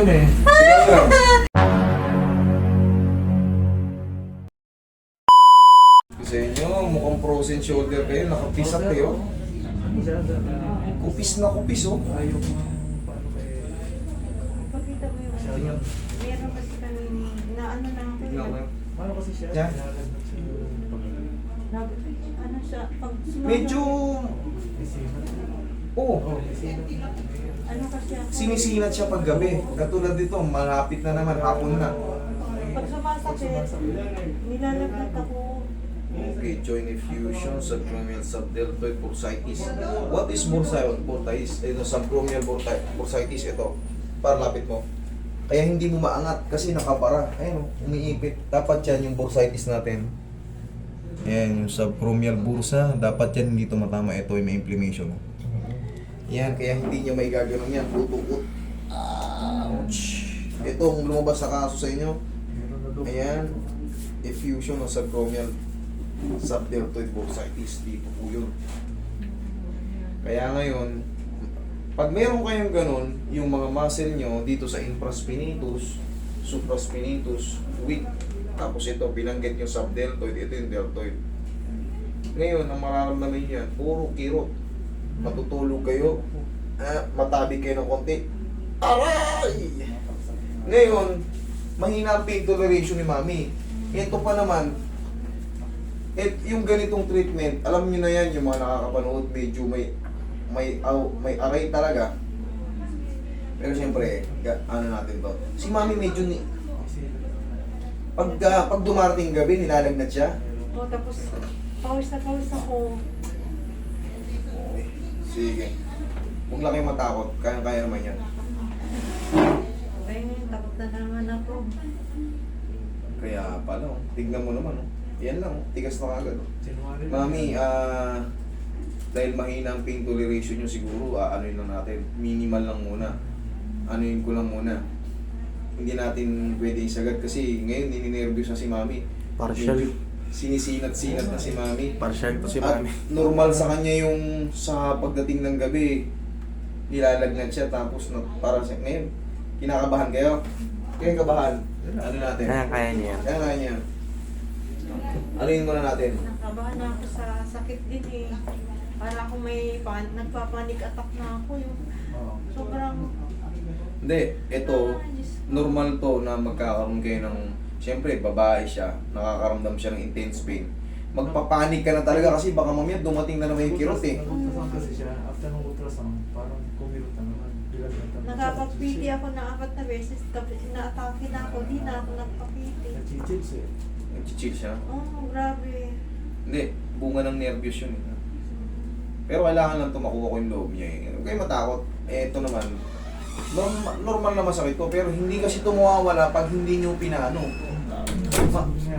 yun eh. Sigaw lang. Sa inyo, mukhang frozen shoulder kayo. Nakapisap kayo. Kupis na kupis, oh. Pakita mo yung meron kasi kami na ano na ako yun. Paano kasi siya? Diyan. Ano siya, pag sumama. Medyo... Oh, Ano kasi ako. sinisinat siya pag gabi. Katulad dito, malapit na naman, hapon na. Pag sumasakit, nilalagnat ako. Okay, joint effusion, subcranial subdeltoid bursitis. What is bursitis? Ito, subcranial bursitis. Ito, para lapit mo. Kaya hindi mo maangat kasi nakapara. Ayun, umiipit. Dapat yan yung bursitis natin. Ayan, yung subcranial bursa. Dapat yan hindi tumatama. Ito yung may inflammation. Yan, kaya hindi niya may gagawin yan. Tutukot. Ouch! Ito, kung lumabas sa kaso sa inyo. Ayan, effusion o subcranial subdeltoid bursitis, dito po yun. Kaya ngayon, pag meron kayong ganun, yung mga muscle nyo dito sa infraspinatus, supraspinatus, weak, tapos ito, binanggit yung subdeltoid, ito yung deltoid. Ngayon, ang mararamdaman nyo yan, puro kirot. Matutulog kayo, matabi kayo ng konti. Aray! Ngayon, mahina ang pain toleration ni mami. Ito pa naman, yung ganitong treatment, alam niyo na yan, yung mga nakakapanood, medyo may aray talaga. Pero siyempre, ano natin to. Si mami medyo pag dumarating gabi, nilalagnat siya. O tapos, pawis ako. Okay. Sige. Huwag lang kayong matakot. Kaya naman yan. Ay, takot na naman ako. Kaya pala, oh. Tignan mo naman. Oh. Yan lang, oh. Tigas na kagad. Oh. January. Mami, dahil mahina ang pain toleration nyo siguro, anuin lang natin. Minimal lang muna. Anuin ko lang muna. Hindi natin pwede isagad kasi ngayon nininervyos na si mami. Partial. Medyo sinisinat-sinat na si mami. Partial to si At mami. normal sa kanya yung sa pagdating ng gabi, nilalagnat siya tapos para sa ngayon, kinakabahan kayo. Kaya kabahan. Ano natin? Kaya niya. Kaya niya. Anuin muna natin. Nakabahan na ako sa sakit din eh. Para ako may nagpapanik attack na ako yung sobrang... Hindi, ito, normal to na magkakaroon kayo ng, siyempre, babae siya, nakakaramdam siya ng intense pain. Magpapanik ka na talaga kasi baka mamaya dumating na naman yung kirot eh. Ultrasound kasi siya. After ng ultrasound, parang kumirot na naman. Nakapag-PT ako na 4 na beses, tapos na-atake na ako, di na ako nagpa-PT. Nag-chills eh. Nag-chill siya. Oh, grabe. Hindi, bunga ng nervyos yun eh. Pero kailangan lang tumakuha ko yung loob niya eh. Huwag kayo matakot. Eh, ito naman, normal na masakit to, pero hindi kasi ito mawawala pag hindi nyo pinaano.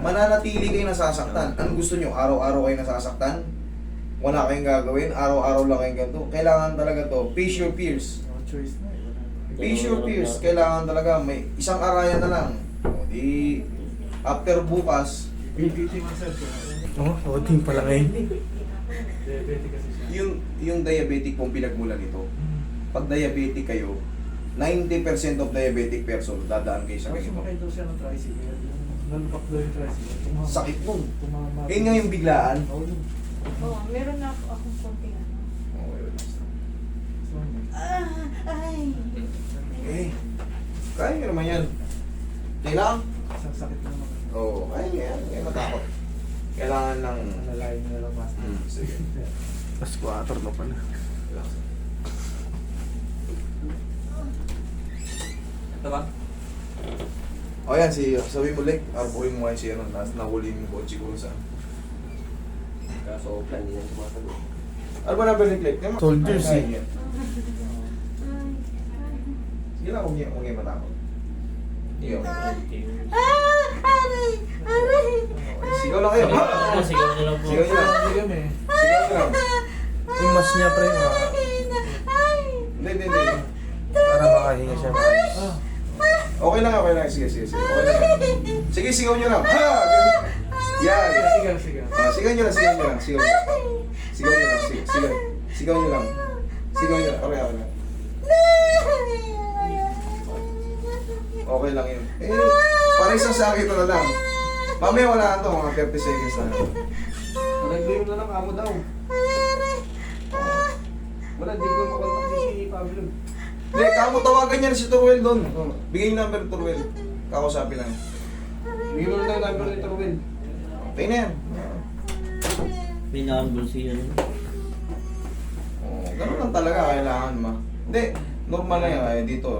Mananatili kayo nasasaktan. Anong gusto nyo? Araw-araw kayo nasasaktan? Wala kayong gagawin? Araw-araw lang kayong ganito? Kailangan talaga to. Face your fears. No choice na eh. Face your fears. Kailangan talaga may isang arayan na lang. O, di, after bukas, PPT myself. Oh, OT pala ngayon. Diabetic kasi siya. yung diabetic pong pinagmulan nito. Pag diabetic kayo, 90% of diabetic person dadaan kayo sa Tapos ganito. sumakay daw siya ng tricycle. Nalpak daw yung tricycle. Sakit nun. Tumama. Yun nga yung biglaan. Oo, yun. Oh, meron na akong konting ano. Ay! Okay. Kaya nyo naman yan. Kailangan? Isang sakit na naman. Oo, kaya nyo yan. Kaya matakot. Kailangan ng... Nalalayan na lang mas. Sige. Mas 4 na pala. Relax. Ito ba? O yan, sabi mo like, arbuin mo ngayon si ano, nahuli yung kotse ko sa... Kaso plan niya tumatalog. Ano ba number ni Click? Soldiers eh. Yan. Sige lang, huwag niya matakot. Iyo. Aray! Aray! Sigaw lang kayo. Sigaw niyo lang po. Sigaw nyo lang. Hindi kami. Sigaw nyo lang. Yung mas niya pre, Hindi. para makahinga siya. Ah, Okay lang. Sige. Okay lang. Sige, sigaw nyo lang. Ha! Ganyan. Yan. sige. Sigaw nyo lang. Sigaw nyo lang. Sigaw nyo lang. Okay. Okay lang yun. Eh, parang isang sakit na lang. Mamaya wala na to, mga 30 seconds na. Nag-blame na lang kamo daw. Wala, di ko makontak si Pablo. Hindi, kamo tawagan niya si Torwell doon. Bigay yung number ni Torwell. Kakusapin lang. Bigyan mo na tayo number ni Torwell. Okay na yan. May nakambulsihan. Oh, ganun lang talaga kailangan ma. Hindi, normal na yan. Ay, dito,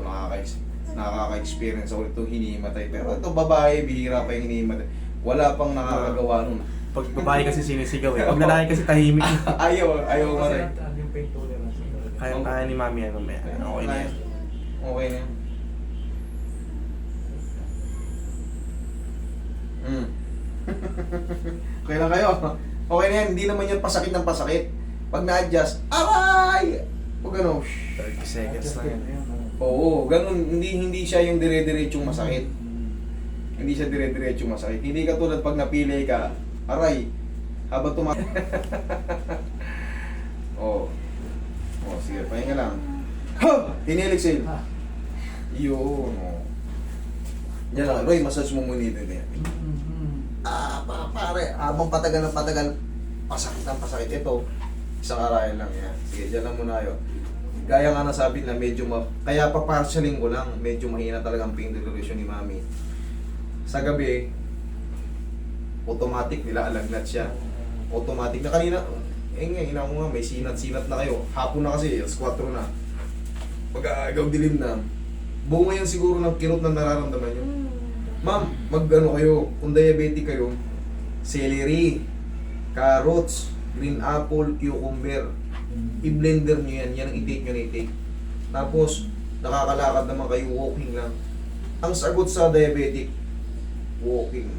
nakaka-experience ako ito hinihimatay. Pero ito babae, bihira pa yung hinihimatay. Wala pang nakakagawa nun. Pag babae kasi sinisigaw eh. Pag lalaki kasi tahimik. ayaw nga Kasi rin. yung pain tolerance. Kaya ni mami ano may. Okay na yan. Okay na yan. Okay lang kayo. Okay na yan, hindi naman yan pasakit ng pasakit. Pag na-adjust, aray! Pag ano, 30 seconds lang yan. oo, ganun, hindi siya yung dire-diretsong masakit. Hindi siya dire-diretsong masakit. Hindi katulad pag napili ka, aray, habang oh. Oh, sige, pahinga lang. Inhale, exhale. Yun, oh. Yan lang, Roy, massage mo muna dito. Pare, habang patagal ng patagal, pasakit ang pasakit. Ito, isang arayan lang yan. Sige, dyan lang muna yun. Gaya nga nasabi na medyo kaya pa partialing ko lang, medyo mahina talaga ang pain toleration ni mami. Sa gabi, automatic nila alagnat siya. Automatic na kanina, ina mo nga, may sinat-sinat na kayo. Hapon na kasi, alas 4 na. Pag-aagaw dilim na. Buo ngayon siguro ng kirot na nararamdaman nyo. Ma'am, mag-ano kayo, kung diabetic kayo, celery, carrots, green apple, cucumber. I-blender nyo yan, yan ang i-take nyo na i-take. Tapos, nakakalakad naman kayo, walking lang. Ang sagot sa diabetic, walking.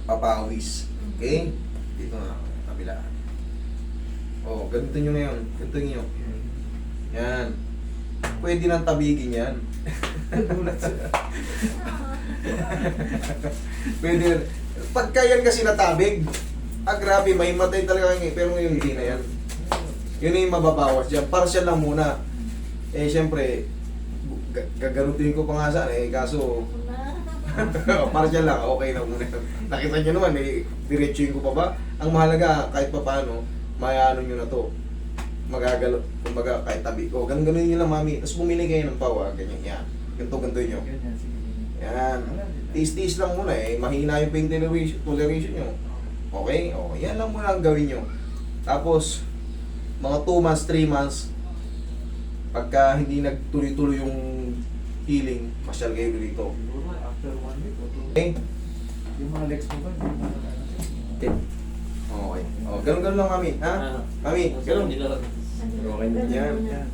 Papawis. Okay? Dito na, kabila. Oh, ganito nyo na yun. Ganito nyo. Yan. Pwede nang tabigin yan. Pwede. Pagka yan kasi natabig, grabe, may matay talaga ngayon. Pero ngayon hindi na yan. Yun na yung mababawas dyan. Partial lang muna. Eh, syempre, gaganutin ko pa nga sana eh. Kaso, partial lang. Okay na muna. Nakita nyo naman eh, diretsuin ko pa ba? Ang mahalaga, kahit pa paano, mayano nyo na to. Magagalo, kumbaga kahit tabi ko. Ganun nyo lang, mami. Tapos bumili kayo ng pawa. Ganyan, yan. Ganto nyo. Ganyan, sige. Yan. Tiis-tiis lang muna eh. Mahina yung pain toleration nyo. Okay? O, yan lang muna ang gawin nyo. Tapos, mga 2 months, 3 months, pagka hindi nagtuloy-tuloy yung healing, masyal kayo dito. Siguro after 1 week o 2 weeks. Okay? Yung mga legs mo ba? Okay. O, ganun-ganun lang, mami. Ha? Mami, ganun. Hindi lang. Okay Yan. na.